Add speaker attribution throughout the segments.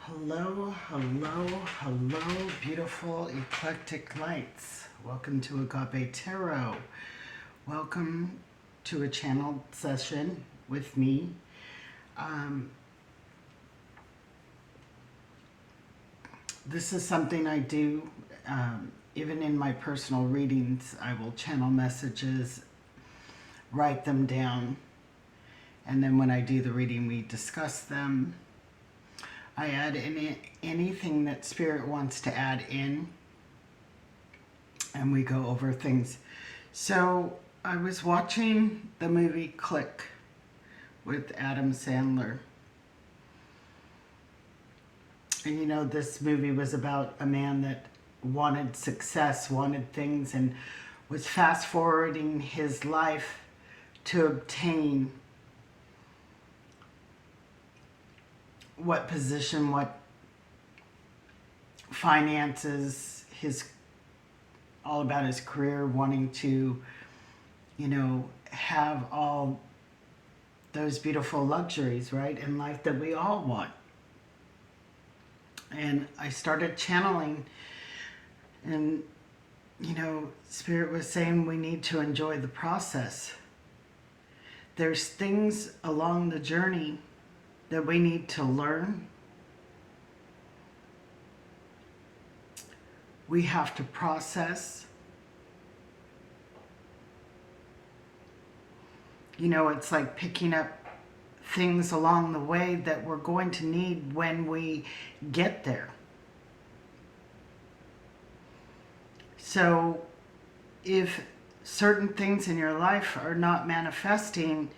Speaker 1: Hello, hello, hello, beautiful eclectic lights. Welcome to Agape Tarot. Welcome to a channel session with me. This is something I do even in my personal readings. I will channel messages, write them down, and then when I do the reading, we discuss them. I add anything that Spirit wants to add in, and we go over things. So I was watching the movie Click with Adam Sandler. And you know, this movie was about a man that wanted success, wanted things, and was fast forwarding his life to obtain what position, what finances, all about his career, wanting to, have all those beautiful luxuries, right, in life that we all want. And I started channeling, and, Spirit was saying we need to enjoy the process. There's things along the journey that we need to learn. We have to process. It's like picking up things along the way that we're going to need when we get there. So if certain things in your life are not manifesting,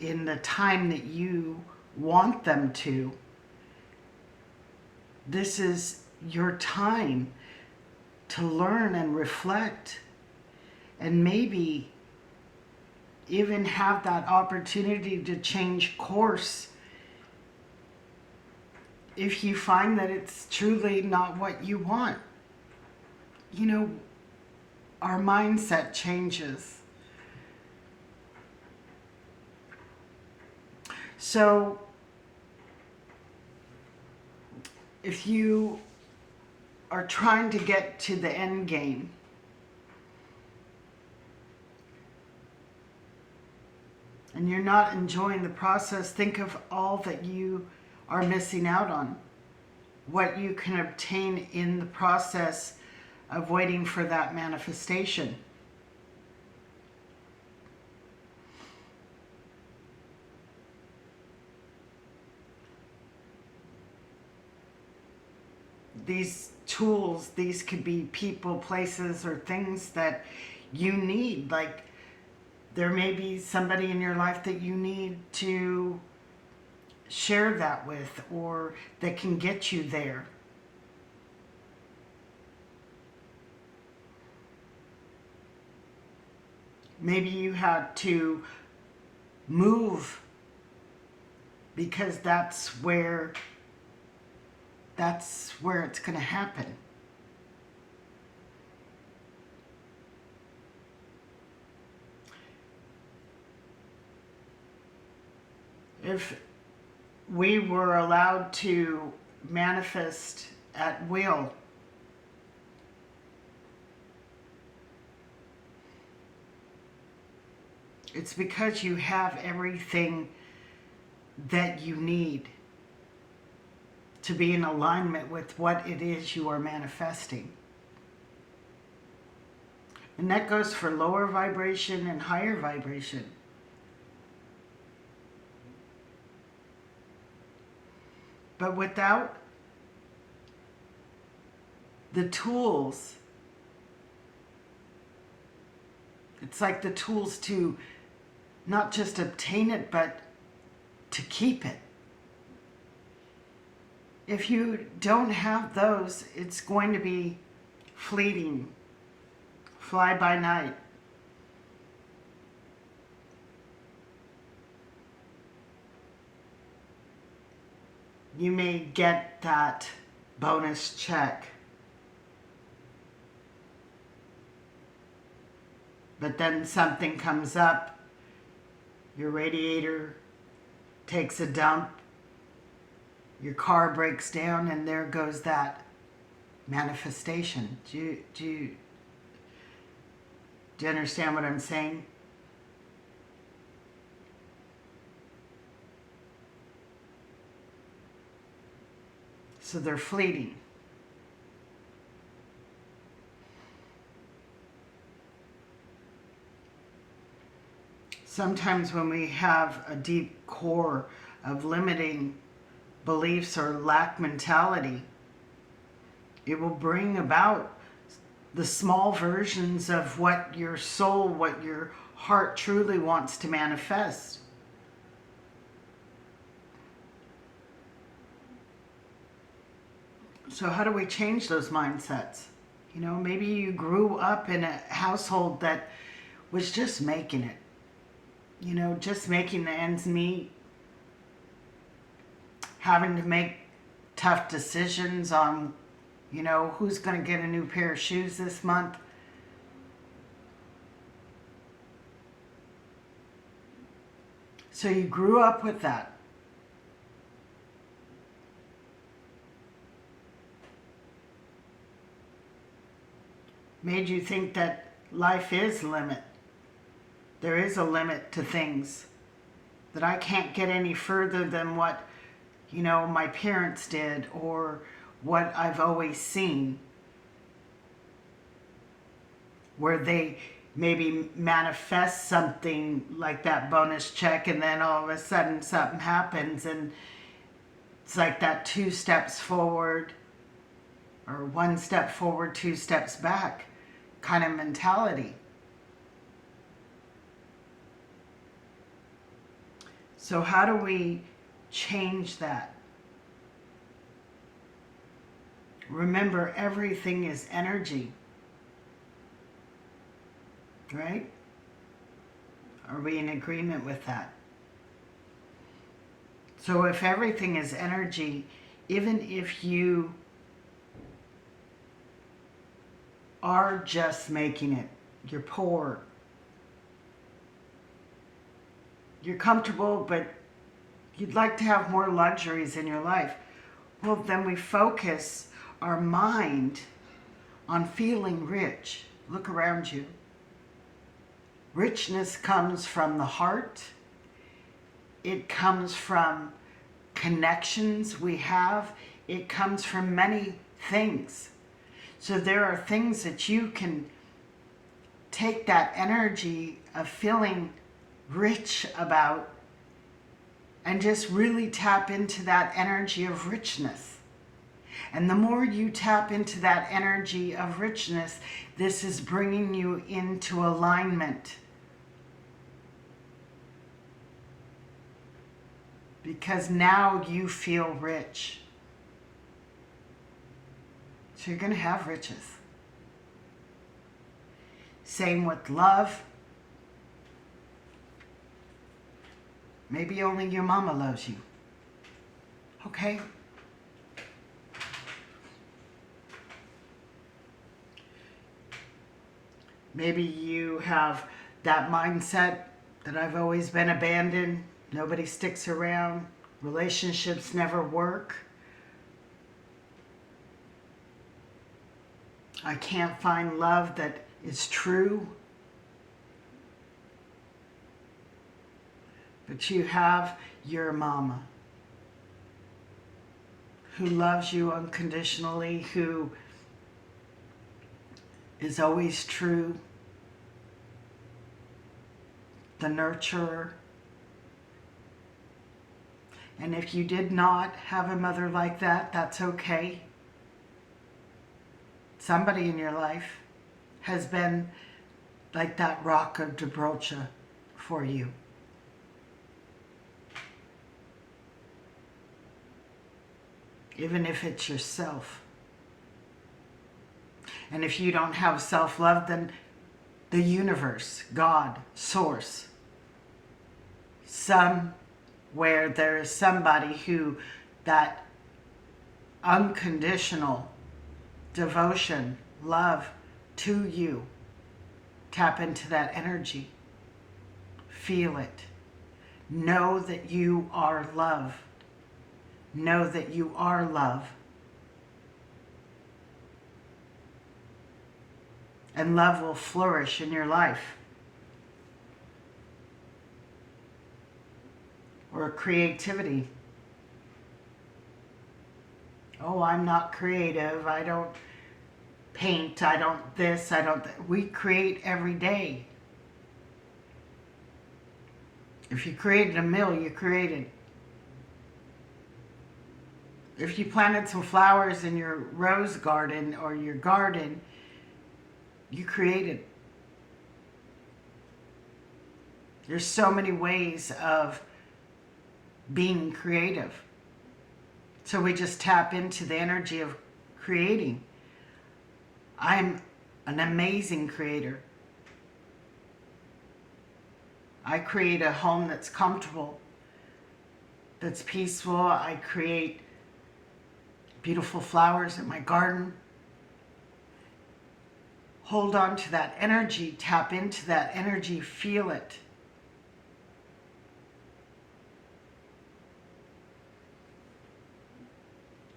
Speaker 1: in the time that you want them to, this is your time to learn and reflect, and maybe even have that opportunity to change course if you find that it's truly not what you want. Our mindset changes. So if you are trying to get to the end game, and you're not enjoying the process, think of all that you are missing out on, what you can obtain in the process of waiting for that manifestation. These tools, these could be people, places, or things that you need. Like, there may be somebody in your life that you need to share that with, or that can get you there. Maybe you had to move because that's where it's going to happen. If we were allowed to manifest at will, it's because you have everything that you need to be in alignment with what it is you are manifesting. And that goes for lower vibration and higher vibration. But without the tools, it's like the tools to not just obtain it, but to keep it. If you don't have those, it's going to be fleeting, fly by night. You may get that bonus check, but then something comes up, your radiator takes a dump, Your car breaks down and there goes that manifestation. Do you understand what I'm saying? So they're fleeting. Sometimes when we have a deep core of limiting beliefs or lack mentality, it will bring about the small versions of what your soul, what your heart truly wants to manifest. So how do we change those mindsets? You know, maybe you grew up in a household that was just making it. You know, just making the ends meet, having to make tough decisions on, you know, who's going to get a new pair of shoes this month. So you grew up with that. Made you think that life is limit. There is a limit to things. That I can't get any further than what, you know, my parents did or what I've always seen. Where they maybe manifest something like that bonus check and then all of a sudden something happens and it's like that 2 steps forward or 1 step forward, 2 steps back kind of mentality. So how do we change that? Remember, everything is energy. Right? Are we in agreement with that? So if everything is energy, even if you are just making it, you're poor, you're comfortable, but you'd like to have more luxuries in your life, well, then we focus our mind on feeling rich. Look around you. Richness comes from the heart. It comes from connections we have. It comes from many things. So there are things that you can take that energy of feeling rich about and just really tap into that energy of richness. And the more you tap into that energy of richness, this is bringing you into alignment. Because now you feel rich. So you're going to have riches. Same with love. Maybe only your mama loves you. Okay? Maybe you have that mindset that I've always been abandoned. Nobody sticks around. Relationships never work. I can't find love that is true. But you have your mama who loves you unconditionally, who is always true, the nurturer. And if you did not have a mother like that, that's okay. Somebody in your life has been like that rock of Gibraltar for you. Even if it's yourself. And if you don't have self-love, then the universe, God, source, somewhere there is somebody who that unconditional devotion, love to you, tap into that energy, feel it, know that you are loved, Know that you are love. And love will flourish in your life. Or creativity. Oh, I'm not creative. I don't paint. I don't this. I don't that. We create every day. If you created a meal, you created. If you planted some flowers in your rose garden or your garden, you created. There's so many ways of being creative. So we just tap into the energy of creating. I'm an amazing creator. I create a home that's comfortable, that's peaceful. I create beautiful flowers in my garden. Hold on to that energy, tap into that energy, feel it.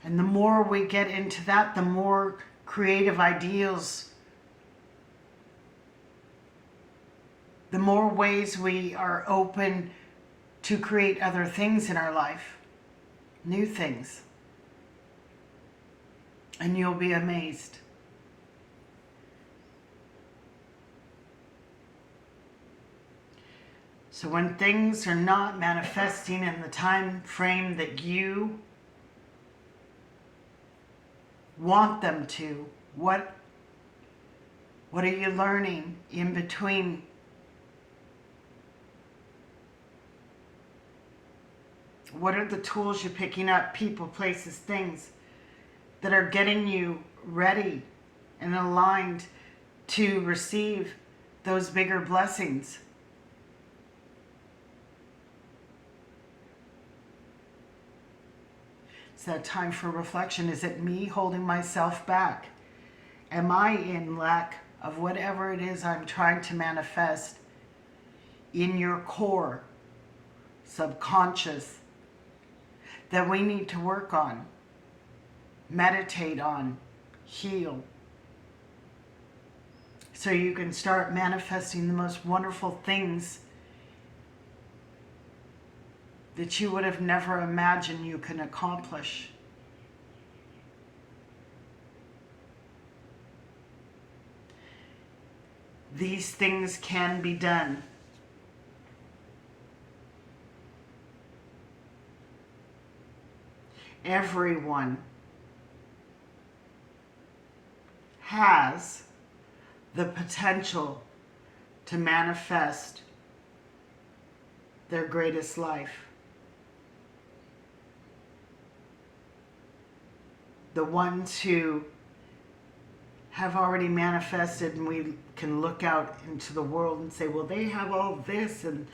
Speaker 1: And the more we get into that, the more creative ideals, the more ways we are open to create other things in our life, new things. And you'll be amazed. So when things are not manifesting in the time frame that you want them to, what are you learning in between? What are the tools you're picking up, people, places, things that are getting you ready and aligned to receive those bigger blessings? It's that time for reflection. Is it me holding myself back? Am I in lack of whatever it is I'm trying to manifest in your core, subconscious, that we need to work on, meditate on, heal, so you can start manifesting the most wonderful things that you would have never imagined you can accomplish. These things can be done. Everyone has the potential to manifest their greatest life. The ones who have already manifested, and we can look out into the world and say, well, they have all this, and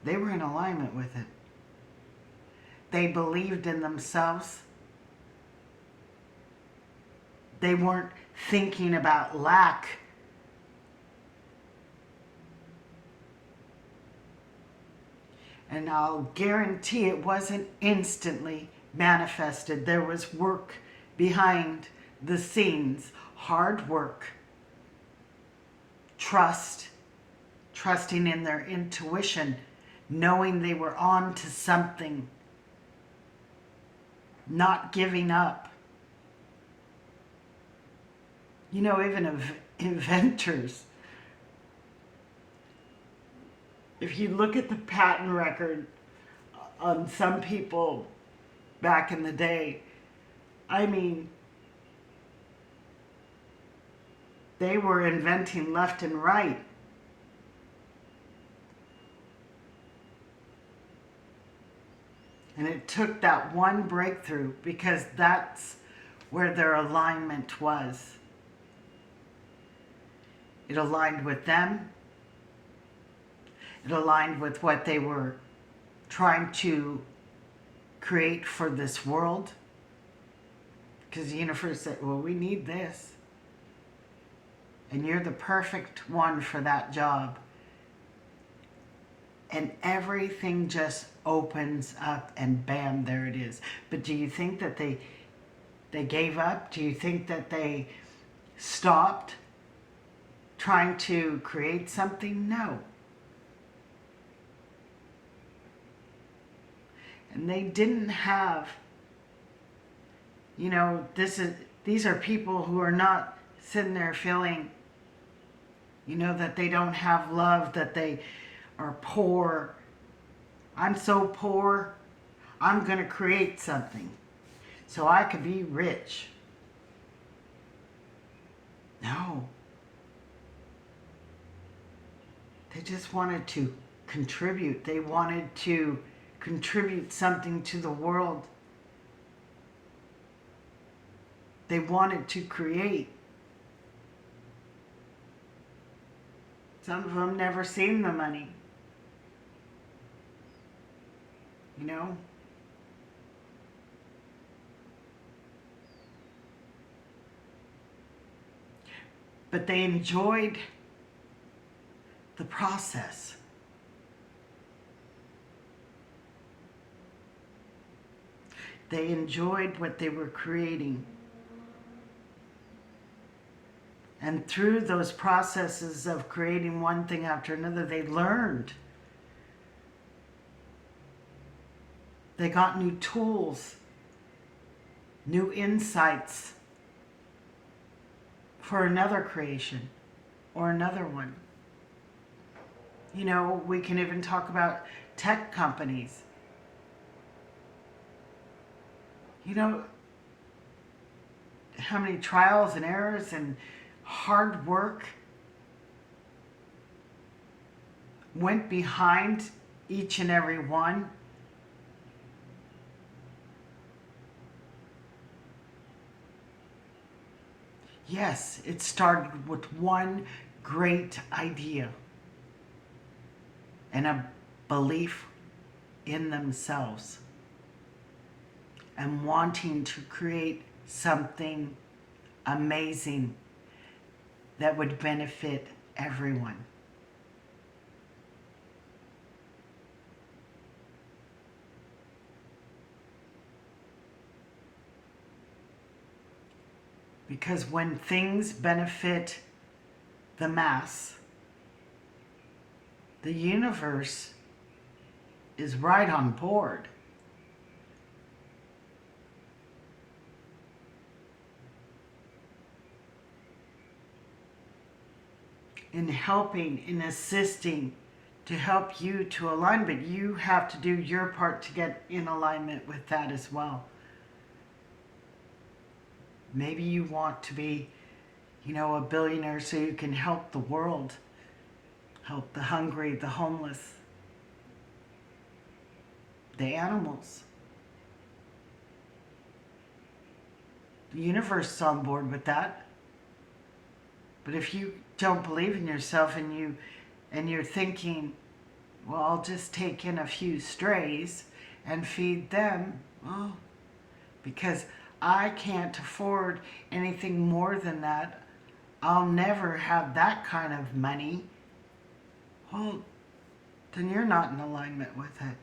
Speaker 1: they were in alignment with it. They believed in themselves. They weren't thinking about lack. And I'll guarantee it wasn't instantly manifested. There was work behind the scenes, hard work, trusting in their intuition, knowing they were on to something, not giving up. You know, even inventors, if you look at the patent record on some people back in the day, I mean, they were inventing left and right. And it took that one breakthrough, because that's where their alignment was. It aligned with them. It aligned with what they were trying to create for this world. Because the universe said, well, we need this. And you're the perfect one for that job. and everything just opens up and bam, there it is. But do you think that they gave up? Do you think that they stopped trying to create something? No. And they didn't have, you know, these are people who are not sitting there feeling, you know, that they don't have love, that they are poor. I'm so poor, I'm going to create something so I could be rich. No. They just wanted to contribute. They wanted to contribute something to the world. They wanted to create. Some of them never seen the money. You know? But they enjoyed the process. They enjoyed what they were creating. And through those processes of creating one thing after another, they learned. They got new tools, new insights for another creation or another one. You know, we can even talk about tech companies. You know, how many trials and errors and hard work went behind each and every one. Yes, it started with one great idea and a belief in themselves and wanting to create something amazing that would benefit everyone. Because when things benefit the mass, the universe is right on board. In helping, in assisting, to help you to align, but you have to do your part to get in alignment with that as well. Maybe you want to be, you know, a billionaire so you can help the world, help the hungry, the homeless, the animals. The universe is on board with that. But if you don't believe in yourself and you're thinking, well, I'll just take in a few strays and feed them, well, because I can't afford anything more than that, I'll never have that kind of money, well, then you're not in alignment with it.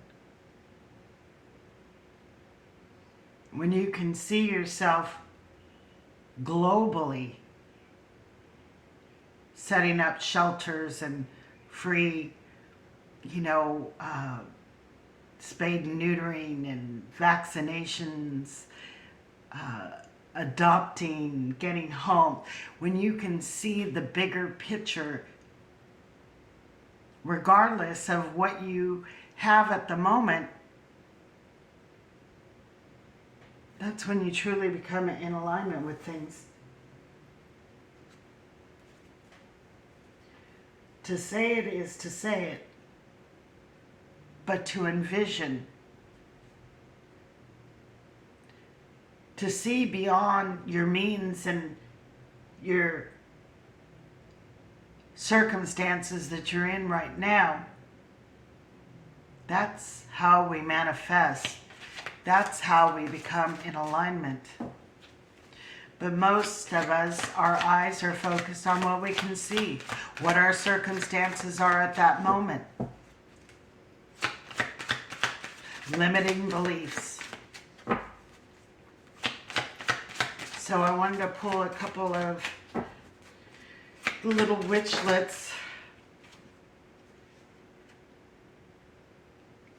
Speaker 1: When you can see yourself globally setting up shelters and free, you know, spade and neutering and vaccinations, adopting, getting home, when you can see the bigger picture, regardless of what you have at the moment, that's when you truly become in alignment with things. To say it is to say it, but to envision, to see beyond your means and your circumstances that you're in right now, that's how we manifest. That's how we become in alignment. But most of us, our eyes are focused on what we can see, what our circumstances are at that moment. limiting beliefs. So I wanted to pull a couple of little witchlets.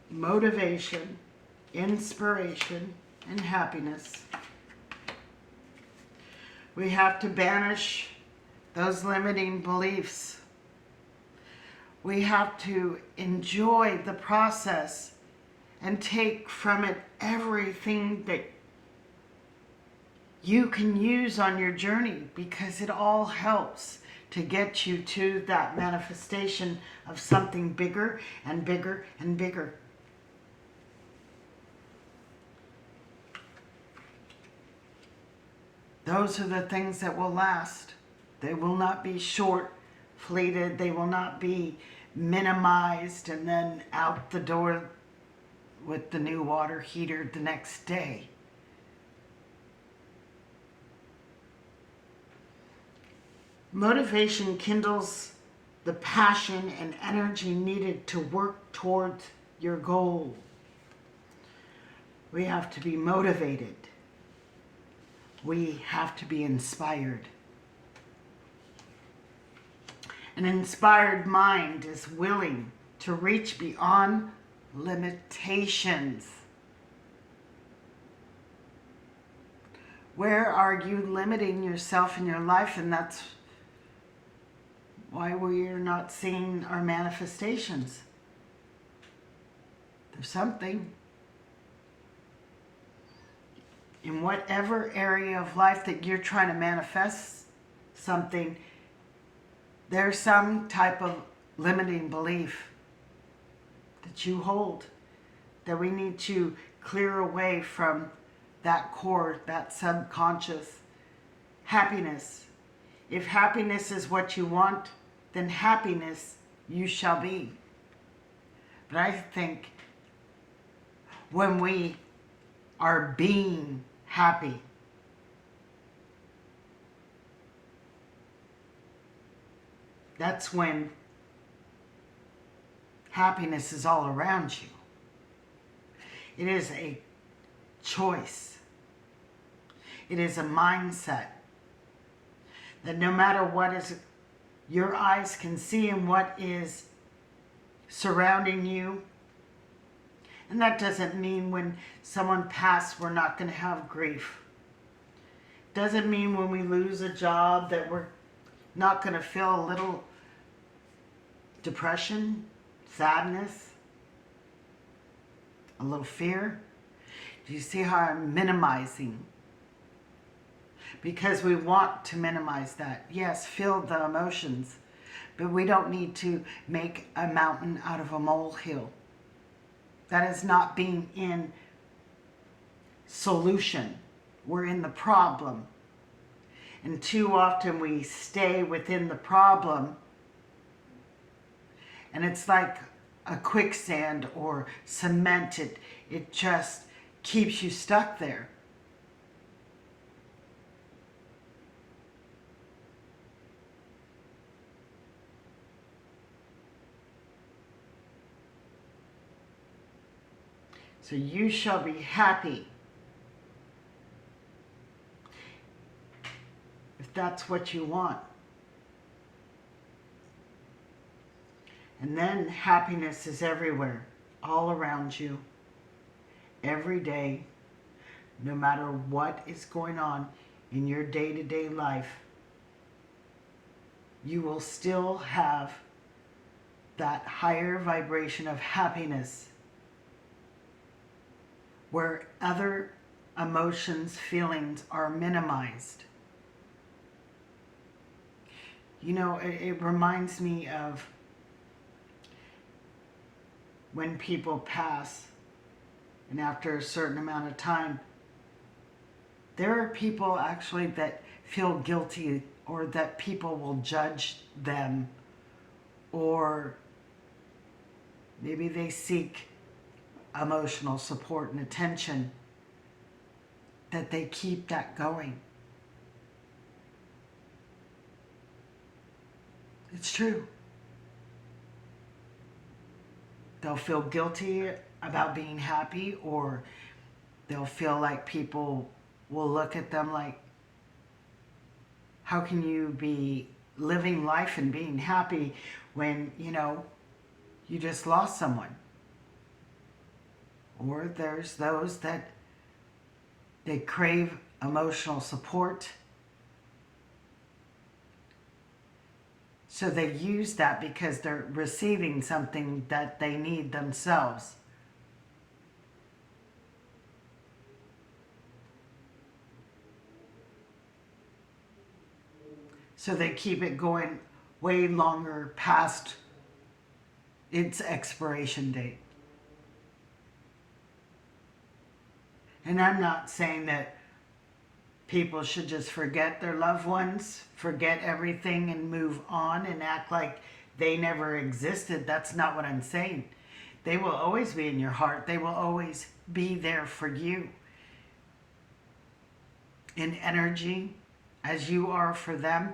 Speaker 1: Motivation, inspiration, and happiness. We have to banish those limiting beliefs. We have to enjoy the process and take from it everything that you can use on your journey, because it all helps to get you to that manifestation of something bigger and bigger and bigger. Those are the things that will last. They will not be short, fleeted. They will not be minimized and then out the door with the new water heater the next day. Motivation kindles the passion and energy needed to work towards your goal. We have to be motivated. We have to be inspired. An inspired mind is willing to reach beyond limitations. Where are you limiting yourself in your life? And that's why we are not seeing our manifestations. There's something. In whatever area of life that you're trying to manifest something, there's some type of limiting belief that you hold that we need to clear away from that core, that subconscious. Happiness. If happiness is what you want, then happiness you shall be. But I think when we are being happy, that's when happiness is all around you. It is a choice. It is a mindset that no matter what is your eyes can see and what is surrounding you. And that doesn't mean when someone passes we're not going to have grief. Doesn't mean when we lose a job that we're not going to feel a little depression, sadness, a little fear. Do you see how I'm minimizing? Because we want to minimize that. Yes, feel the emotions, but we don't need to make a mountain out of a molehill. That is not being in solution. We're in the problem. And too often we stay within the problem, and it's like a quicksand or cement. It just keeps you stuck there. So you shall be happy. If that's what you want. And then happiness is everywhere, all around you, every day, no matter what is going on in your day-to-day life. You will still have that higher vibration of happiness, where other emotions, feelings are minimized. You know, it reminds me of when people pass, and after a certain amount of time, there are people actually that feel guilty, or that people will judge them, or maybe they seek emotional support and attention, that they keep that going. It's true. They'll feel guilty about being happy, or they'll feel like people will look at them like, how can you be living life and being happy when, you just lost someone? Or there's those that they crave emotional support. So they use that because they're receiving something that they need themselves. So they keep it going way longer past its expiration date. And I'm not saying that people should just forget their loved ones, forget everything and move on and act like they never existed. That's not what I'm saying. They will always be in your heart. They will always be there for you. In energy, as you are for them.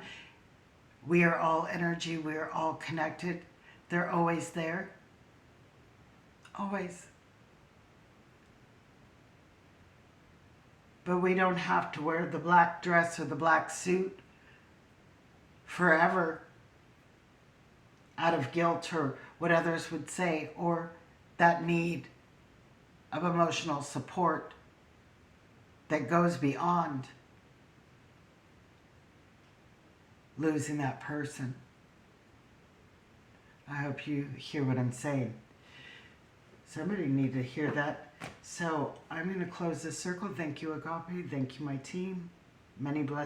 Speaker 1: We are all energy. We are all connected. They're always there. Always. But we don't have to wear the black dress or the black suit forever out of guilt or what others would say, or that need of emotional support that goes beyond losing that person. I hope you hear what I'm saying. Somebody need to hear that. So I'm going to close this circle. Thank you, Agape. Thank you, my team. Many blessings.